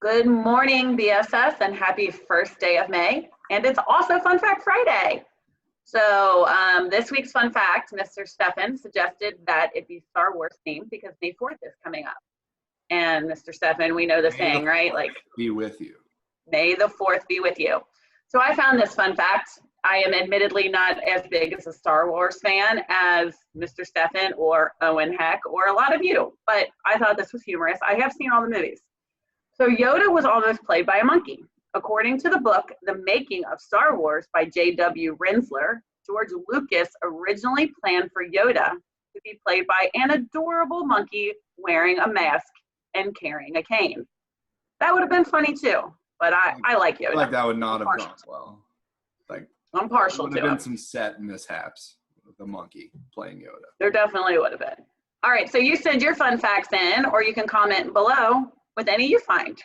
Good morning, BSS, and happy first day of May. And it's also Fun Fact Friday. So this week's fun fact, Mr. Stefan suggested that it be Star Wars themed because May 4th is coming up. And Mr. Stefan, we know the saying, right? Like, be with you. May the 4th be with you. So I found this fun fact. I am admittedly not as big as a Star Wars fan as Mr. Stefan or Owen Heck or a lot of you, but I thought this was humorous. I have seen all the movies. So Yoda was almost played by a monkey. According to the book, The Making of Star Wars by J.W. Rinsler, George Lucas originally planned for Yoda to be played by an adorable monkey wearing a mask and carrying a cane. That would have been funny too, but I like Yoda. I feel like that would not have gone well. Like, I'm partial to it. There would have been some set mishaps with the monkey playing Yoda. There definitely would have been. All right, so you send your fun facts in, or you can comment below with any you find.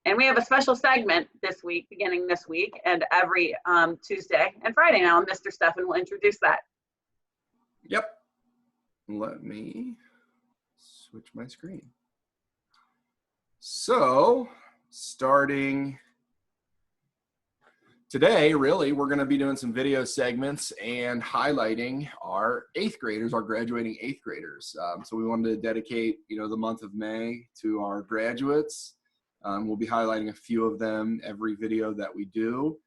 And we have a special segment this week, beginning this week, and every Tuesday and Friday now. Mr. Stefan will introduce that. Yep. Let me switch my screen. So, starting today, really, we're going to be doing some video segments and highlighting our 8th graders, our graduating 8th graders. So we wanted to dedicate, the month of May to our graduates. We'll be highlighting a few of them every video that we do.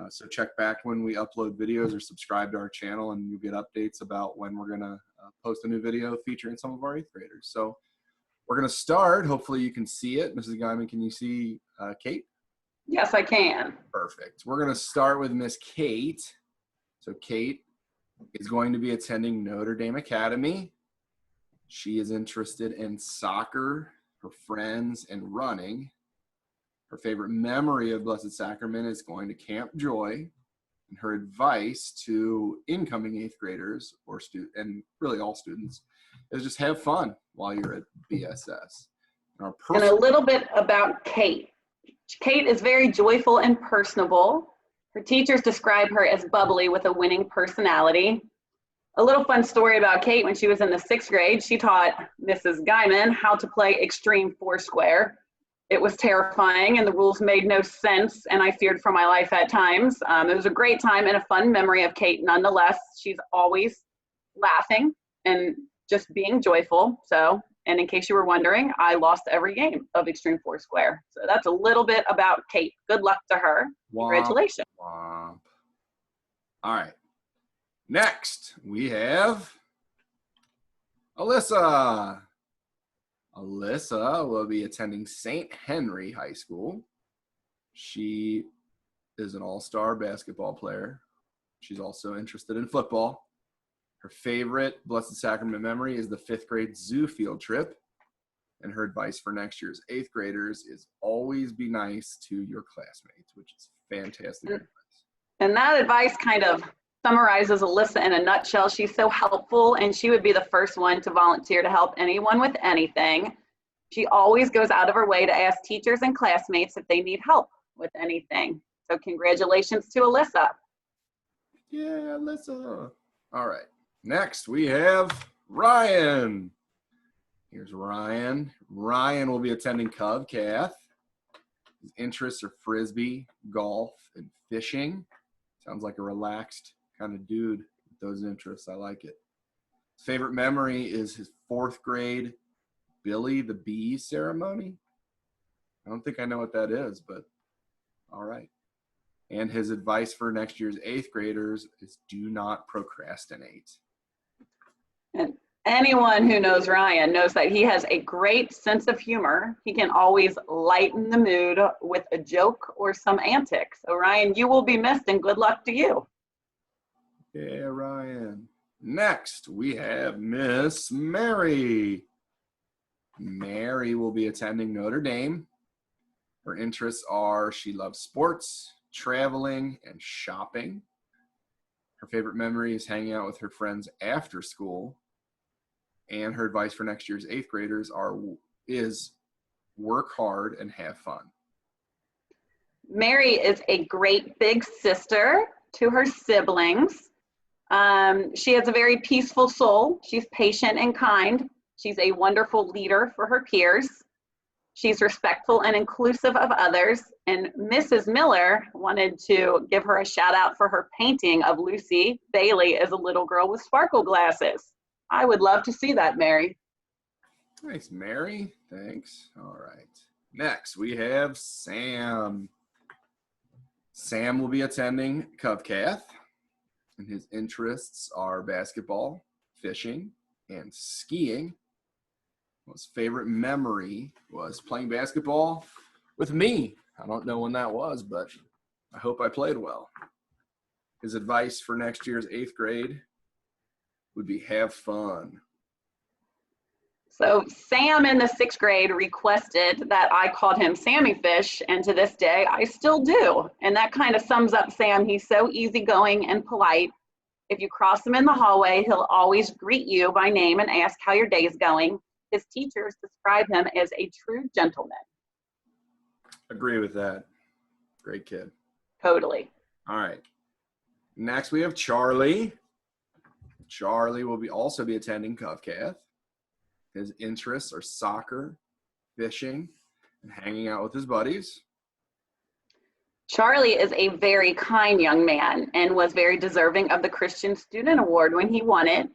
So check back when we upload videos or subscribe to our channel and you'll get updates about when we're going to post a new video featuring some of our 8th graders. So we're going to start. Hopefully you can see it. Mrs. Guymon, can you see Kate? Yes, I can. Perfect. We're going to start with Miss Kate. So Kate is going to be attending Notre Dame Academy. She is interested in soccer, her friends, and running. Her favorite memory of Blessed Sacrament is going to Camp Joy. And her advice to incoming 8th graders and really all students is just have fun while you're at BSS. And a little bit about Kate. Kate is very joyful and personable. Her teachers describe her as bubbly with a winning personality. A little fun story about Kate: when she was in the 6th grade, she taught Mrs. Guymon how to play extreme foursquare. It was terrifying and the rules made no sense, and I feared for my life at times. It was a great time and a fun memory of Kate nonetheless. She's always laughing and just being joyful. And in case you were wondering, I lost every game of Extreme Foursquare. So that's a little bit about Kate. Good luck to her. Congratulations. Womp. All right. Next, we have Alyssa. Alyssa will be attending St. Henry High School. She is an all-star basketball player. She's also interested in football. Her favorite Blessed Sacrament memory is the 5th grade zoo field trip. And her advice for next year's 8th graders is always be nice to your classmates, which is fantastic advice. And that advice kind of summarizes Alyssa in a nutshell. She's so helpful, and she would be the first one to volunteer to help anyone with anything. She always goes out of her way to ask teachers and classmates if they need help with anything. So congratulations to Alyssa. Yeah, Alyssa. All right. Next, we have Ryan. Here's Ryan. Ryan will be attending CovCath. His interests are frisbee, golf, and fishing. Sounds like a relaxed kind of dude with those interests. I like it. His favorite memory is his 4th grade Billy the Bee ceremony. I don't think I know what that is, but all right. And his advice for next year's 8th graders is do not procrastinate. And anyone who knows Ryan knows that he has a great sense of humor. He can always lighten the mood with a joke or some antics. So Ryan, you will be missed, and good luck to you. Yeah, Ryan. Next, we have Miss Mary. Mary will be attending Notre Dame. Her interests are she loves sports, traveling, and shopping. Her favorite memory is hanging out with her friends after school. And her advice for next year's 8th graders is work hard and have fun. Mary is a great big sister to her siblings. She has a very peaceful soul. She's patient and kind. She's a wonderful leader for her peers. She's respectful and inclusive of others. And Mrs. Miller wanted to give her a shout out for her painting of Lucy Bailey as a little girl with sparkle glasses. I would love to see that, Mary. Thanks, Mary. Thanks. All right. Next, we have Sam. Sam will be attending Covcath, and his interests are basketball, fishing, and skiing. His favorite memory was playing basketball with me. I don't know when that was, but I hope I played well. His advice for next year's 8th grade would be have fun. So Sam in the 6th grade requested that I called him Sammy Fish, and to this day I still do. And that kind of sums up Sam. He's so easygoing and polite. If you cross him in the hallway, he'll always greet you by name and ask how your day is going. His teachers describe him as a true gentleman. Agree with that. Great kid. Totally. All right. Next we have Charlie. Charlie will also be attending Covcath. His interests are soccer, fishing, and hanging out with his buddies. Charlie is a very kind young man and was very deserving of the Christian Student Award when he won it.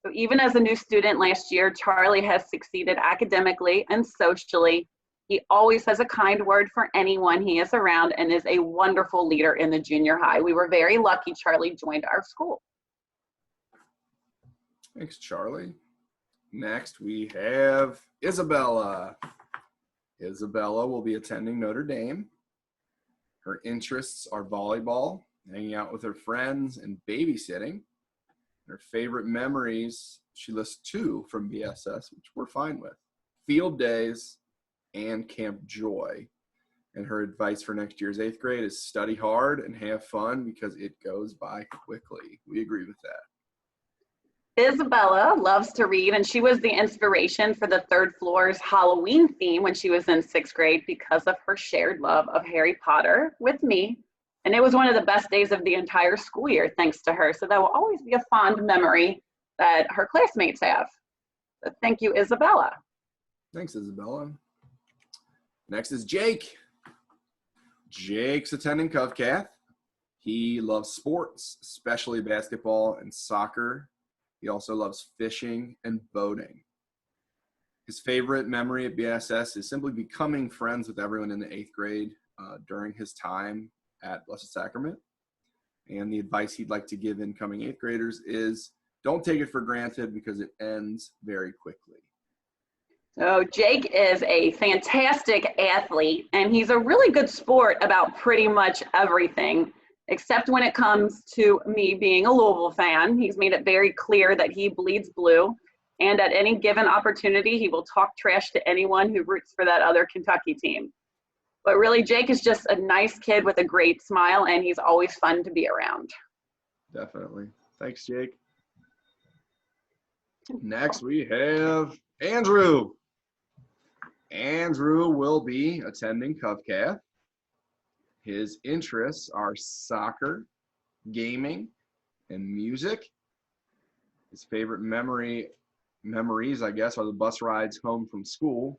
So even as a new student last year, Charlie has succeeded academically and socially. He always has a kind word for anyone he is around and is a wonderful leader in the junior high. We were very lucky Charlie joined our school. Thanks, Charlie. Next, we have Isabella. Isabella will be attending Notre Dame. Her interests are volleyball, hanging out with her friends, and babysitting. Her favorite memories, she lists 2 from BSS, which we're fine with. Field days and Camp Joy. And her advice for next year's 8th grade is study hard and have fun because it goes by quickly. We agree with that. Isabella loves to read, and she was the inspiration for the Third Floor's Halloween theme when she was in 6th grade because of her shared love of Harry Potter with me. And it was one of the best days of the entire school year thanks to her. So that will always be a fond memory that her classmates have. So thank you, Isabella. Thanks, Isabella. Next is Jake. Jake's attending Covcath. He loves sports, especially basketball and soccer. He also loves fishing and boating. His favorite memory at BSS is simply becoming friends with everyone in the 8th grade during his time at Blessed Sacrament. And the advice he'd like to give incoming 8th graders is don't take it for granted because it ends very quickly. So Jake is a fantastic athlete, and he's a really good sport about pretty much everything, except when it comes to me being a Louisville fan. He's made it very clear that he bleeds blue, and at any given opportunity, he will talk trash to anyone who roots for that other Kentucky team. But really, Jake is just a nice kid with a great smile, and he's always fun to be around. Definitely. Thanks, Jake. Next, we have Andrew. Andrew will be attending Covcath. His interests are soccer, gaming, and music. His favorite memories, I guess, are the bus rides home from school.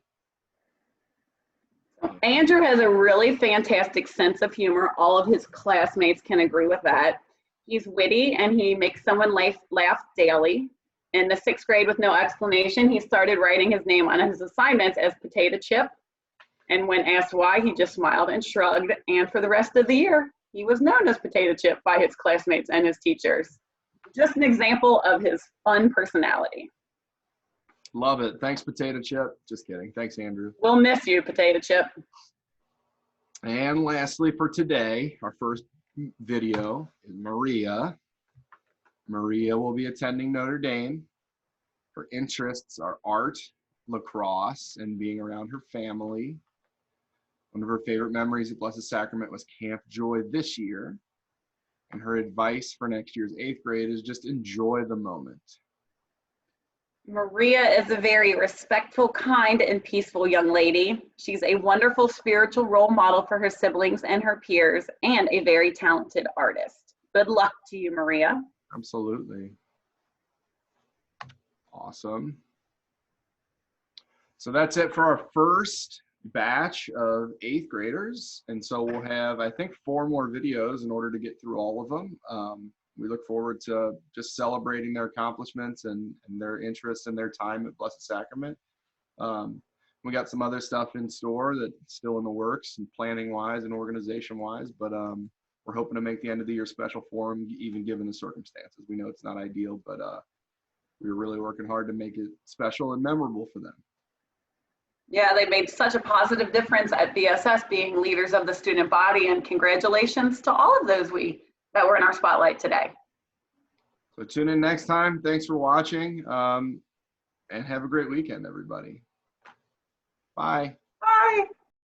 Andrew has a really fantastic sense of humor. All of his classmates can agree with that. He's witty and he makes someone laugh daily. In the 6th grade, with no explanation, he started writing his name on his assignments as Potato Chip. And when asked why, he just smiled and shrugged. And for the rest of the year, he was known as Potato Chip by his classmates and his teachers. Just an example of his fun personality. Love it. Thanks, Potato Chip. Just kidding. Thanks, Andrew. We'll miss you, Potato Chip. And lastly, for today, our first video is Maria. Maria will be attending Notre Dame. Her interests are art, lacrosse, and being around her family. One of her favorite memories at Blessed Sacrament was Camp Joy this year. And her advice for next year's 8th grade is just enjoy the moment. Maria is a very respectful, kind, and peaceful young lady. She's a wonderful spiritual role model for her siblings and her peers, and a very talented artist. Good luck to you, Maria. Absolutely. Awesome. So that's it for our first batch of 8th graders. And so we'll have, I think, 4 more videos in order to get through all of them. We look forward to just celebrating their accomplishments and their interest and their time at Blessed Sacrament. We got some other stuff in store that's still in the works and planning wise and organization wise, but we're hoping to make the end of the year special for them, even given the circumstances. We know it's not ideal, but we're really working hard to make it special and memorable for them. Yeah, they made such a positive difference at BSS, being leaders of the student body, and congratulations to all of those that were in our spotlight today. So tune in next time. Thanks for watching, and have a great weekend, everybody. Bye. Bye.